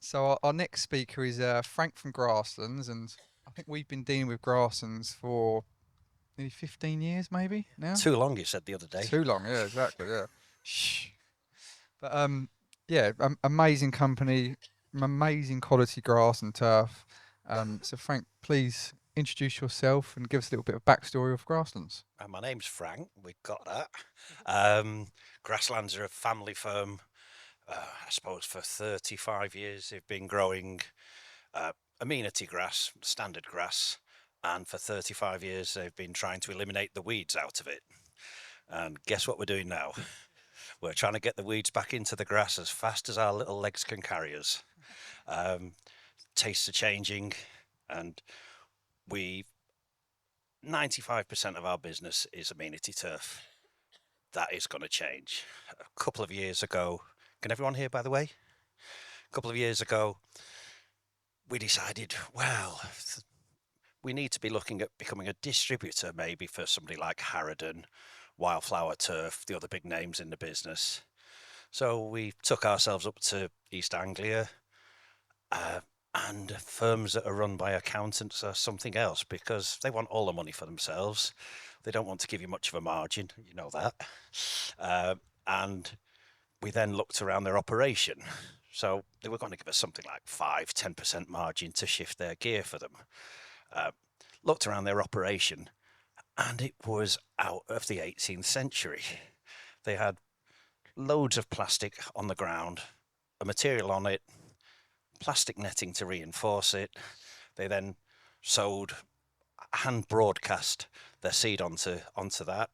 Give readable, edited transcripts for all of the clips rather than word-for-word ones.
So our next speaker is Frank from Grasslands, and I think we've been dealing with Grasslands for nearly 15 years, maybe now. Too long, you said the other day. Too long, yeah, exactly, yeah. Shh. But yeah, amazing company, amazing quality grass and turf. So Frank, please introduce yourself and give us a little bit of backstory of Grasslands. My name's Frank. We've got that. Um, Grasslands are a family firm. I suppose for 35 years they've been growing uh, amenity grass, standard grass, and for 35 years they've been trying to eliminate the weeds out of it. And guess what we're doing now? We're trying to get the weeds back into the grass as fast as our little legs can carry us. Um, Tastes are changing, and we 95% of our business is amenity turf. That is going to change. A couple of years ago, can everyone hear, by the way? A couple of years ago, we decided, well, we need to be looking at becoming a distributor maybe for somebody like Harrodon, Wildflower Turf, the other big names in the business. So we took ourselves up to East Anglia, uh, and firms that are run by accountants are something else because they want all the money for themselves. They don't want to give you much of a margin, you know that. Uh, and we then looked around their operation. So they were going to give us something like 5-10% margin to shift their gear for them. Uh, Looked around their operation, and it was out of the 18th century. They had loads of plastic on the ground, a material on it, plastic netting to reinforce it. They then sowed, hand broadcast their seed onto that.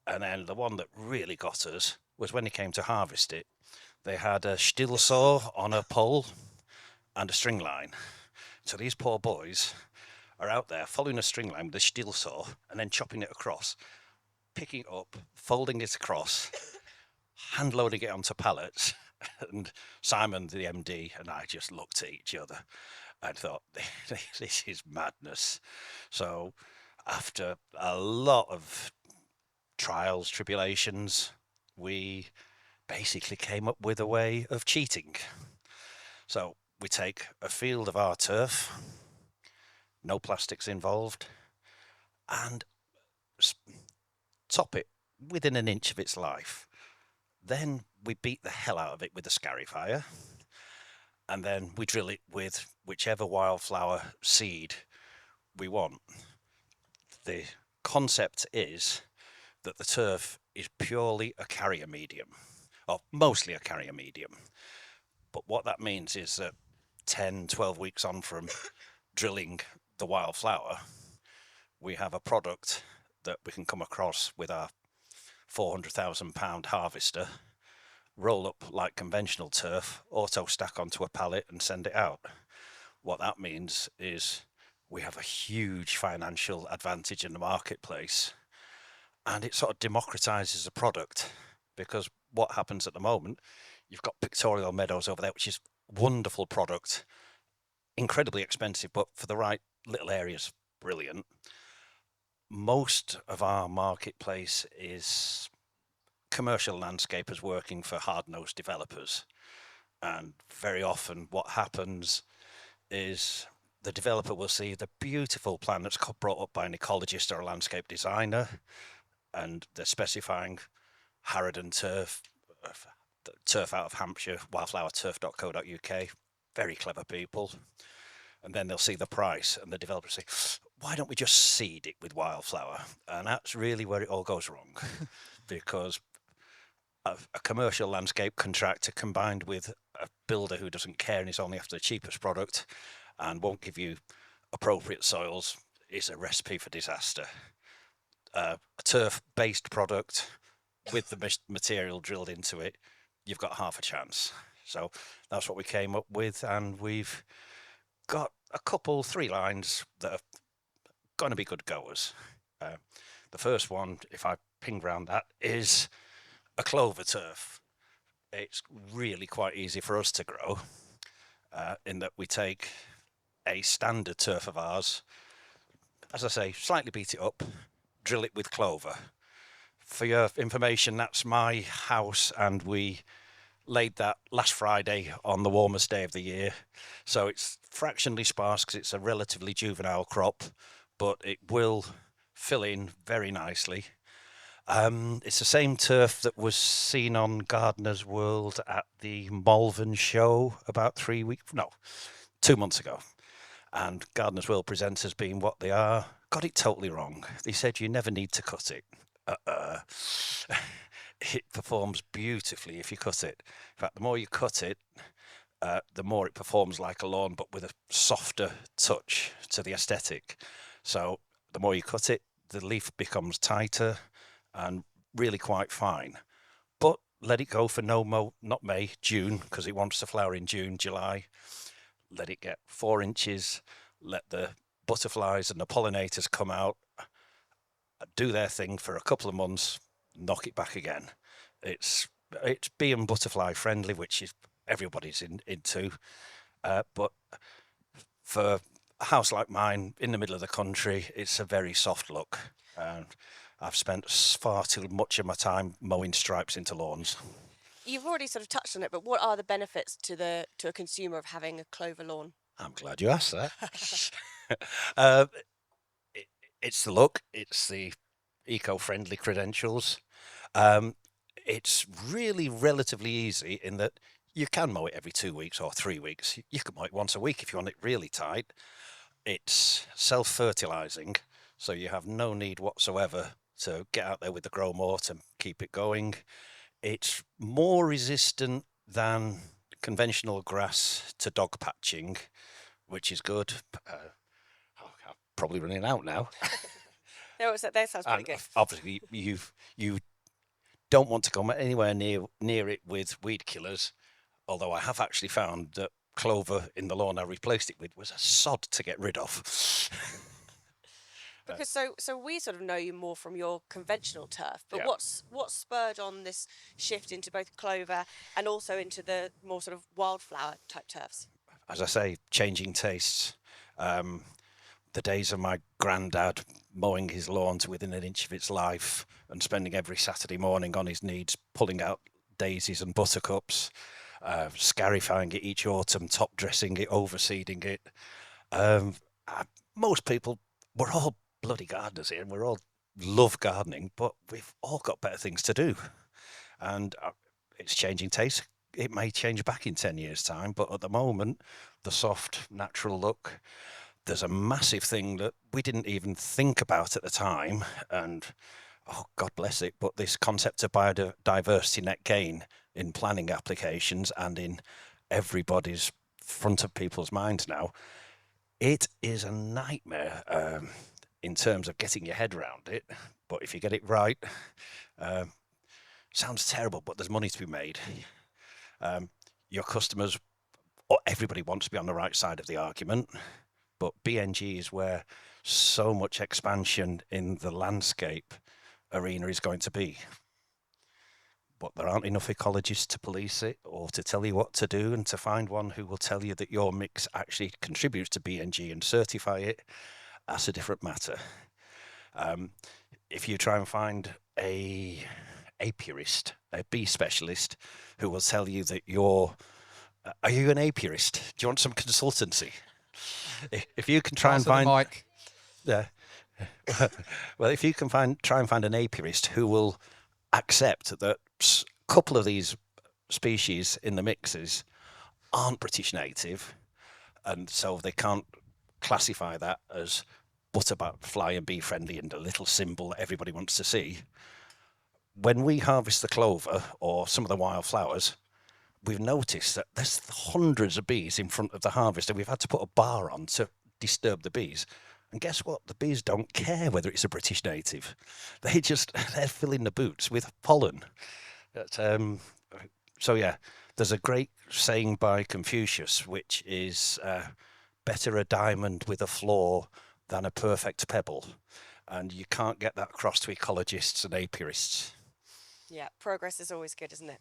And then the one that really got us was when it came to harvest it. They had a still saw on a pole and a string line. So these poor boys are out there following a string line with a still saw and then chopping it across, picking it up, folding it across, hand loading it onto pallets. And Simon, the MD, and I just looked at each other and thought, this is madness. So after a lot of trials, tribulations, we basically came up with a way of cheating. So we take a field of our turf, no plastics involved, and top it within an inch of its life. Then we beat the hell out of it with a scarifier, and then we drill it with whichever wildflower seed we want. The concept is that the turf is purely a carrier medium, or mostly a carrier medium. But what that means is that 10, 12 weeks on from drilling the wildflower, we have a product that we can come across with our £400,000 harvester, roll up like conventional turf, auto stack onto a pallet and send it out. What that means is we have a huge financial advantage in the marketplace, and it sort of democratizes the product, because what happens at the moment, you've got pictorial meadows over there, which is wonderful product, incredibly expensive, but for the right little areas, brilliant. Most of our marketplace is commercial landscapers working for hard-nosed developers, and very often what happens is the developer will see the beautiful plan that's brought up by an ecologist or a landscape designer, and they're specifying Harrodon turf, turf out of Hampshire, wildflowerturf.co.uk, very clever people. And then they'll see the price, and the developer say, why don't we just seed it with wildflower? And that's really where it all goes wrong, because a commercial landscape contractor combined with a builder who doesn't care and is only after the cheapest product and won't give you appropriate soils is a recipe for disaster. A turf-based product with the material drilled into it, you've got half a chance. So that's what we came up with, and we've got a couple, 3 lines that are going to be good goers. The first one, if I ping round that, is a Clover Turf. It's really quite easy for us to grow, in that we take a standard turf of ours, as I say, slightly beat it up, drill it with clover. For your information, that's my house, and we laid that last Friday on the warmest day of the year. So it's fractionally sparse because it's a relatively juvenile crop, but it will fill in very nicely. It's the same turf that was seen on Gardener's World at the Malvern show about 3 weeks, no, 2 months ago. And Gardener's World presenters, being what they are, got it totally wrong. They said you never need to cut it. Uh-uh. It performs beautifully if you cut it. In fact, the more you cut it, the more it performs like a lawn, but with a softer touch to the aesthetic. So the more you cut it, the leaf becomes tighter and really quite fine. But let it go for not May, June, because it wants to flower in June, July. Let it get 4 inches. Let the butterflies and the pollinators come out, do their thing for a couple of months, knock it back again. It's bee and butterfly friendly, which is everybody's into. But for a house like mine in the middle of the country, it's a very soft look. And I've spent far too much of my time mowing stripes into lawns. You've already sort of touched on it, but what are the benefits to a consumer of having a clover lawn? I'm glad you asked that. uh, it's the look, it's the eco-friendly credentials. It's really relatively easy in that you can mow it every 2 weeks or 3 weeks. You can mow it once a week if you want it really tight. It's self-fertilizing, so you have no need whatsoever to get out there with the grow more to keep it going. It's more resistant than conventional grass to dog patching, which is good. I'm probably running out now. No, that sounds pretty And good. obviously, you don't want to come anywhere near it with weed killers. Although I have actually found that clover in the lawn I replaced it with was a sod to get rid of. Because so we sort of know you more from your conventional turf, but Yeah. what's spurred on this shift into both clover and also into the more sort of wildflower type turfs? As I say, changing tastes. The days of my granddad mowing his lawn to within an inch of its life and spending every Saturday morning on his knees pulling out daisies and buttercups, scarifying it each autumn, top dressing it, overseeding it. Most people, we're all bloody gardeners here and we all love gardening, but we've all got better things to do. And it's changing taste. It may change back in 10 years' time, but at the moment, the soft, natural look, there's a massive thing that we didn't even think about at the time. And oh, God bless it, but this concept of biodiversity net gain in planning applications and in everybody's front of people's minds now, it is a nightmare in terms of getting your head around it. But if you get it right, sounds terrible, but there's money to be made. Your customers, or everybody wants to be on the right side of the argument, but BNG is where so much expansion in the landscape arena is going to be. But there aren't enough ecologists to police it or to tell you what to do, and to find one who will tell you that your mix actually contributes to BNG and certify it, that's a different matter. If you try and find a apiarist, a bee specialist, who will tell you that are you an apiarist? Do you want some consultancy? If you can try and Pass on the find, mic. yeah, well, if you can try and find an apiarist who will accept that a couple of these species in the mixes aren't British native, and so they can't classify that as butterfly and bee friendly and a little symbol that everybody wants to see. When we harvest the clover or some of the wildflowers, we've noticed that there's hundreds of bees in front of the harvest, and we've had to put a bar on to disturb the bees. And guess what? The bees don't care whether it's a British native. They're filling the boots with pollen. So yeah, there's a great saying by Confucius, which is better a diamond with a flaw than a perfect pebble. And you can't get that across to ecologists and apiarists. Yeah, progress is always good, isn't it?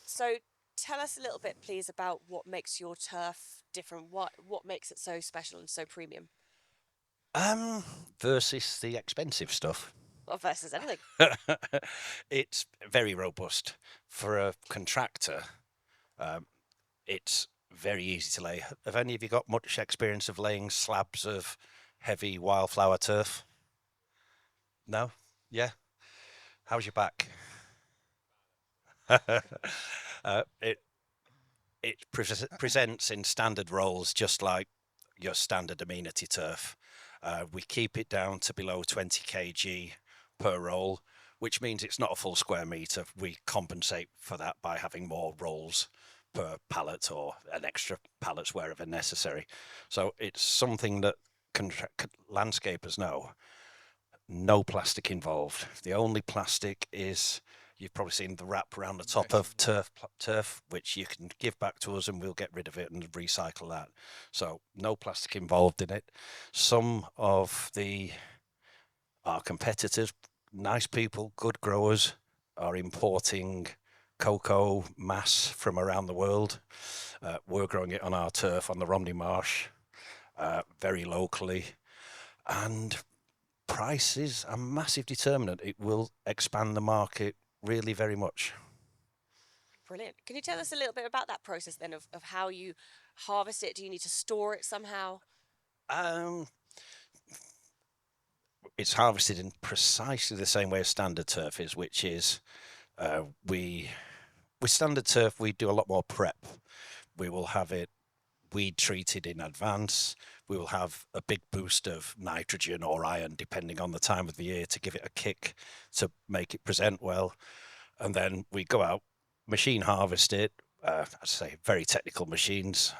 So tell us a little bit, please, about what makes your turf different. What makes it so special and so premium? Versus the expensive stuff. Well, versus anything. It's very robust. For a contractor, It's very easy to lay. Have any of you got much experience of laying slabs of heavy wildflower turf? No? Yeah? How's your back? It presents in standard rolls just like your standard amenity turf. We keep it down to below 20 kg per roll, which means it's not a full square metre. We compensate for that by having more rolls per pallet or an extra pallets wherever necessary. So it's something that landscapers know. No plastic involved. The only plastic is, you've probably seen the wrap around the top of turf, which you can give back to us and we'll get rid of it and recycle that. So no plastic involved in it. Some of our competitors, nice people, good growers, are importing cocoa mass from around the world. We're growing it on our turf on the Romney Marsh, very locally, and price is a massive determinant. It will expand the market really very much. Brilliant. Can you tell us a little bit about that process then of how you harvest it? Do you need to store it somehow? It's harvested in precisely the same way as standard turf is, which is with standard turf we do a lot more prep. We will have it weed treated in advance. We will have a big boost of nitrogen or iron depending on the time of the year to give it a kick to make it present well. And then we go out, machine harvest it. I'd say very technical machines,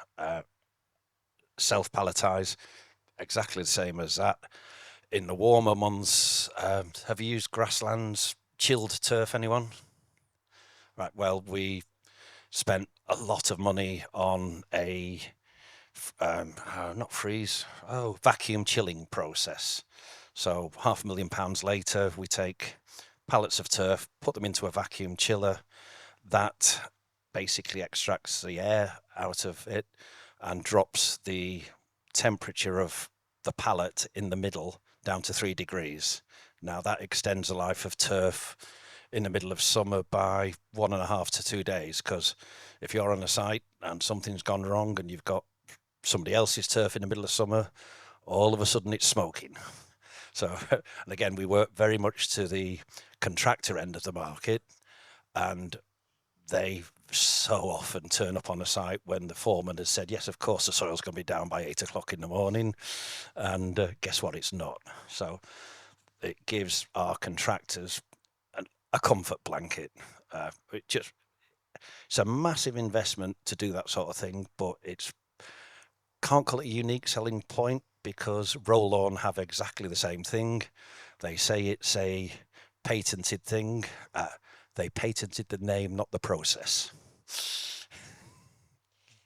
self palletize, exactly the same as that. In the warmer months, have you used Grasslands chilled turf, anyone? Right, well, we spent a lot of money on a not freeze, vacuum chilling process. So £500,000 later, we take pallets of turf, put them into a vacuum chiller. That basically extracts the air out of it and drops the temperature of the pallet in the middle down to 3 degrees. Now that extends the life of turf in the middle of summer by 1.5 to 2 days, because if you're on a site and something's gone wrong and you've got somebody else's turf in the middle of summer, all of a sudden it's smoking. So, and again, we work very much to the contractor end of the market, and they so often turn up on a site when the foreman has said, yes, of course, the soil's going to be down by 8 o'clock in the morning. And guess what? It's not. So it gives our contractors a comfort blanket. It's a massive investment to do that sort of thing, but can't call it a unique selling point because Floral Lawn have exactly the same thing. They say it's a patented thing. They patented the name, not the process.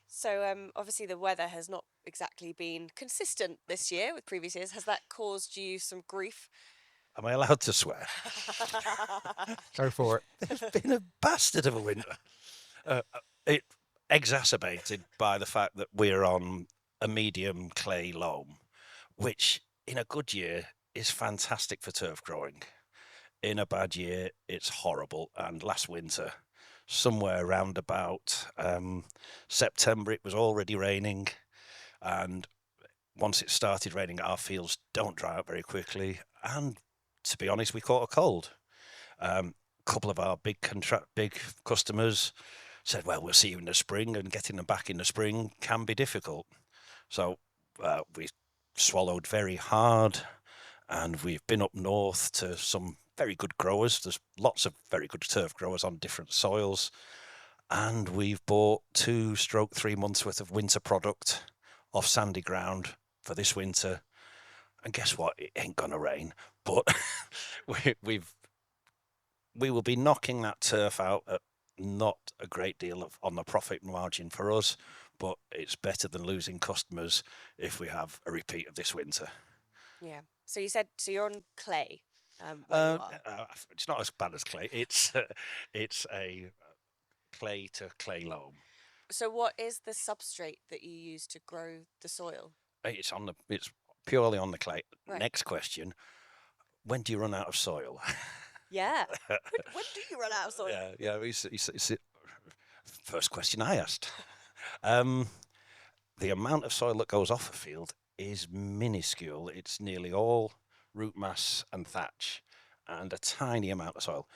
So obviously the weather has not exactly been consistent this year with previous years. Has that caused you some grief? Am I allowed to swear? Go for it. It's been a bastard of a winter. It exacerbated by the fact that we're on a medium clay loam, which in a good year is fantastic for turf growing. In a bad year, it's horrible. And last winter, somewhere around about September, it was already raining. And once it started raining, our fields don't dry out very quickly. And to be honest, we caught a cold. A couple of our big customers said, well, we'll see you in the spring, and getting them back in the spring can be difficult. So we swallowed very hard, and we've been up north to some very good growers. There's lots of very good turf growers on different soils, and we've bought 2-3 months worth of winter product off sandy ground for this winter. And guess what? It ain't gonna rain, but we will be knocking that turf out at not a great deal on the profit margin for us, but it's better than losing customers if we have a repeat of this winter. Yeah. So you said, so you're on clay. Where you are. It's not as bad as clay. It's a clay to clay loam. So what is the substrate that you use to grow the soil? It's purely on the clay. Right. Next question: when do you run out of soil? Yeah. When do you run out of soil? Yeah. First question I asked. Um, the amount of soil that goes off a field is minuscule. It's nearly all root mass and thatch, and a tiny amount of soil.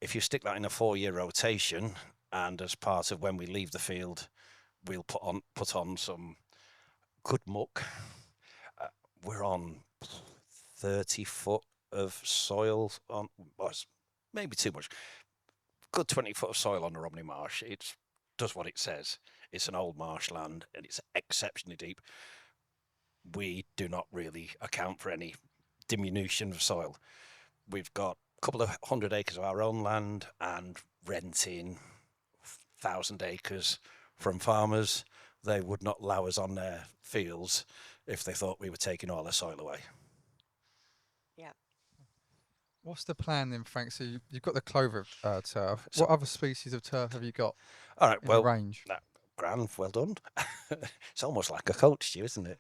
If you stick that in a 4-year rotation, and as part of when we leave the field, we'll put on some good muck. We're on 30 foot of soil on, well, it's maybe too much. Good 20 foot of soil on the Romney Marsh. It does what it says. It's an old marshland and it's exceptionally deep. We do not really account for any diminution of soil. We've got a couple of 100 acres of our own land and renting 1,000 acres from farmers. They would not allow us on their fields if they thought we were taking all their soil away. Yeah. What's the plan then, Frank? So you've got the clover turf. So- What other species of turf have you got All right, in well, the range? Gran, well done. It's almost like a coach to you, isn't it?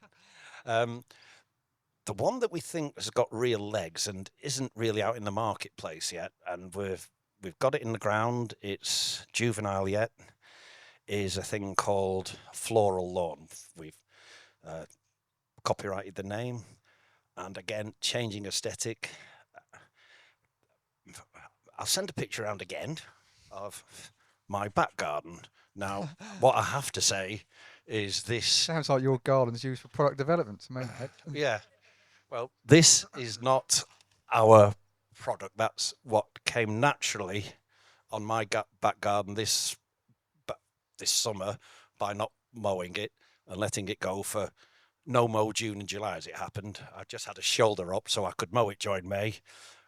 The one that we think has got real legs and isn't really out in the marketplace yet, and we've got it in the ground, it's juvenile yet, is a thing called Floral Lawn. We've copyrighted the name, and again, changing aesthetic. I'll send a picture around again of my back garden. Now, what I have to say is this. Sounds like your garden's used for product development to me. Yeah. Well, this is not our product. That's what came naturally on my back garden this summer by not mowing it and letting it go for no mow June and July as it happened. I just had a shoulder up so I could mow it during May.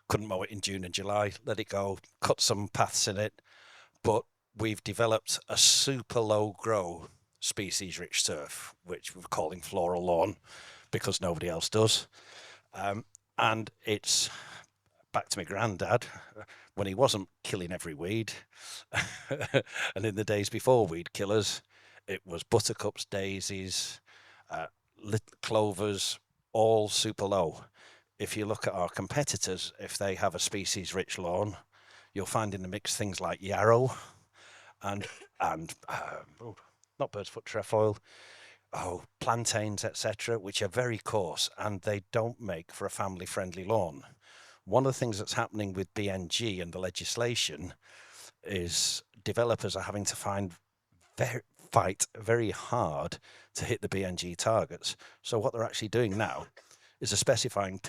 Couldn't mow it in June and July. Let it go, cut some paths in it. But we've developed a super low grow species rich turf, which we're calling Floral Lawn because nobody else does. And it's back to my granddad when he wasn't killing every weed. And in the days before weed killers, it was buttercups, daisies, little clovers, all super low. If you look at our competitors, if they have a species rich lawn, you'll find in the mix things like yarrow and not bird's foot trefoil, plantains, etc., which are very coarse and they don't make for a family-friendly lawn. One of the things that's happening with BNG and the legislation is developers are having to fight very hard to hit the BNG targets. So what they're actually doing now is they're specifying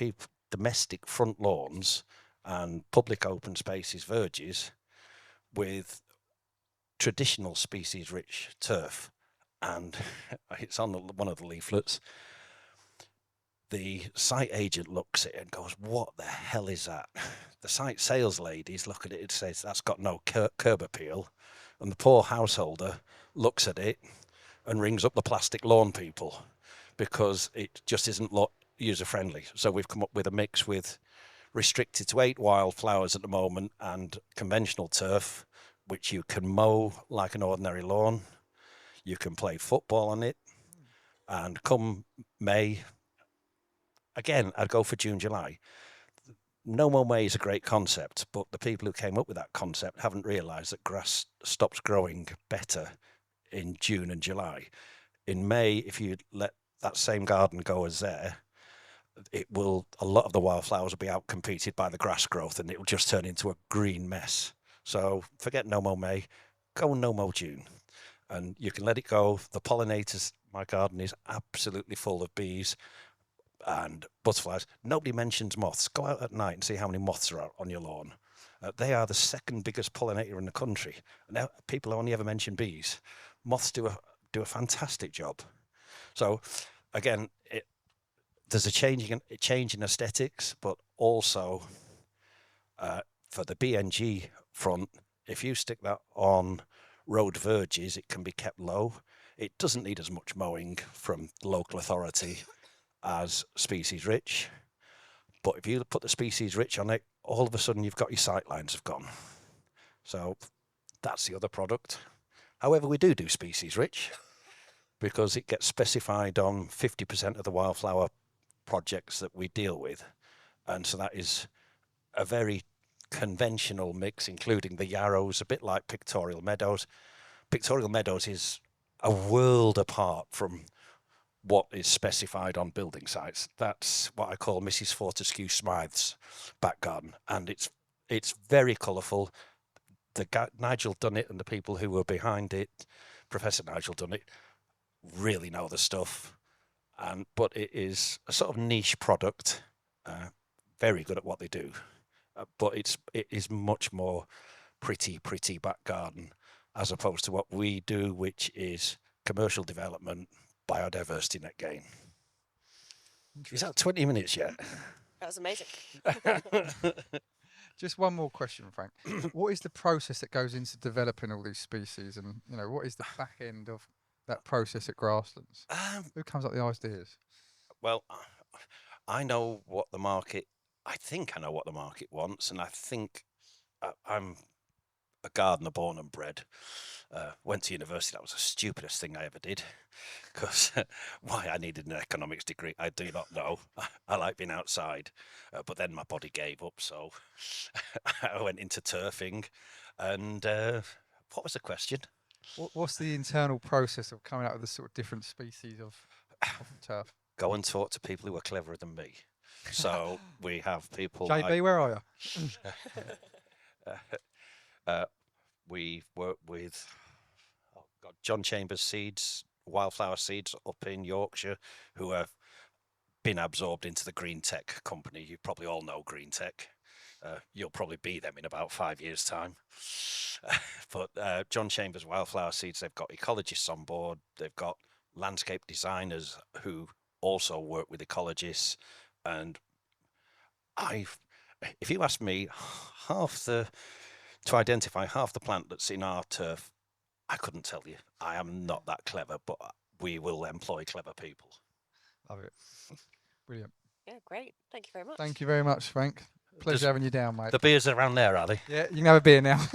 domestic front lawns and public open spaces, verges, with traditional species-rich turf. And it's on one of the leaflets. The site agent looks at it and goes, "What the hell is that?" The site sales ladies look at it and says, "That's got no curb appeal." And the poor householder looks at it and rings up the plastic lawn people because it just isn't user-friendly. So we've come up with a mix with restricted to 8 wildflowers at the moment and conventional turf, which you can mow like an ordinary lawn. You can play football on it. And come May, again, I'd go for June, July. No Mow May is a great concept, but the people who came up with that concept haven't realised that grass stops growing better in June and July. In May, if you let that same garden go as there, a lot of the wildflowers will be outcompeted by the grass growth and it will just turn into a green mess. So forget No Mow May, go No Mow June. And you can let it go. The pollinators, my garden is absolutely full of bees and butterflies. Nobody mentions moths. Go out at night and see how many moths are on your lawn. They are the second biggest pollinator in the country. Now, people only ever mention bees. Moths do a fantastic job. So, again, there's a change in aesthetics, but also for the BNG front, if you stick that on road verges, it can be kept low. It doesn't need as much mowing from the local authority as species rich. But if you put the species rich on it, all of a sudden you've got your sight lines have gone. So that's the other product. However, we do species rich because it gets specified on 50% of the wildflower projects that we deal with. And so that is a very conventional mix, including the yarrows, a bit like pictorial meadows, Pictorial Meadows is a world apart from what is specified on building sites. That's what I call Mrs. Fortescue Smythe's back garden, and it's very colourful. Nigel Dunnett and the people who were behind it, Professor Nigel Dunnett, really know the stuff. But it is a sort of niche product, very good at what they do. But it is much more pretty back garden as opposed to what we do, which is commercial development, biodiversity net gain. Is that 20 minutes yet? That was amazing. Just one more question, Frank. What is the process that goes into developing all these species, and what is the back end of that process at Grasslands? Who comes up with the ideas? Well, I know what the market. I think I know what the market wants, and I think I'm a gardener born and bred. Went to university. That was the stupidest thing I ever did. Because why I needed an economics degree, I do not know. I like being outside, but then my body gave up, so I went into turfing. And what was the question? What's the internal process of coming out with the sort of different species of turf? Go and talk to people who are cleverer than me. So we have people. JB, where are you? We work with John Chambers Seeds, Wildflower Seeds up in Yorkshire, who have been absorbed into the Green Tech company. You probably all know Green Tech. You'll probably be them in about 5 years' time. But John Chambers Wildflower Seeds, they've got ecologists on board. They've got landscape designers who also work with ecologists. And if you ask me, to identify half the plant that's in our turf, I couldn't tell you. I am not that clever, but we will employ clever people. Love it. Brilliant. Yeah, great. Thank you very much. Thank you very much, Frank. Pleasure having you down, mate. The beers are around there, are they? Yeah, you can have a beer now.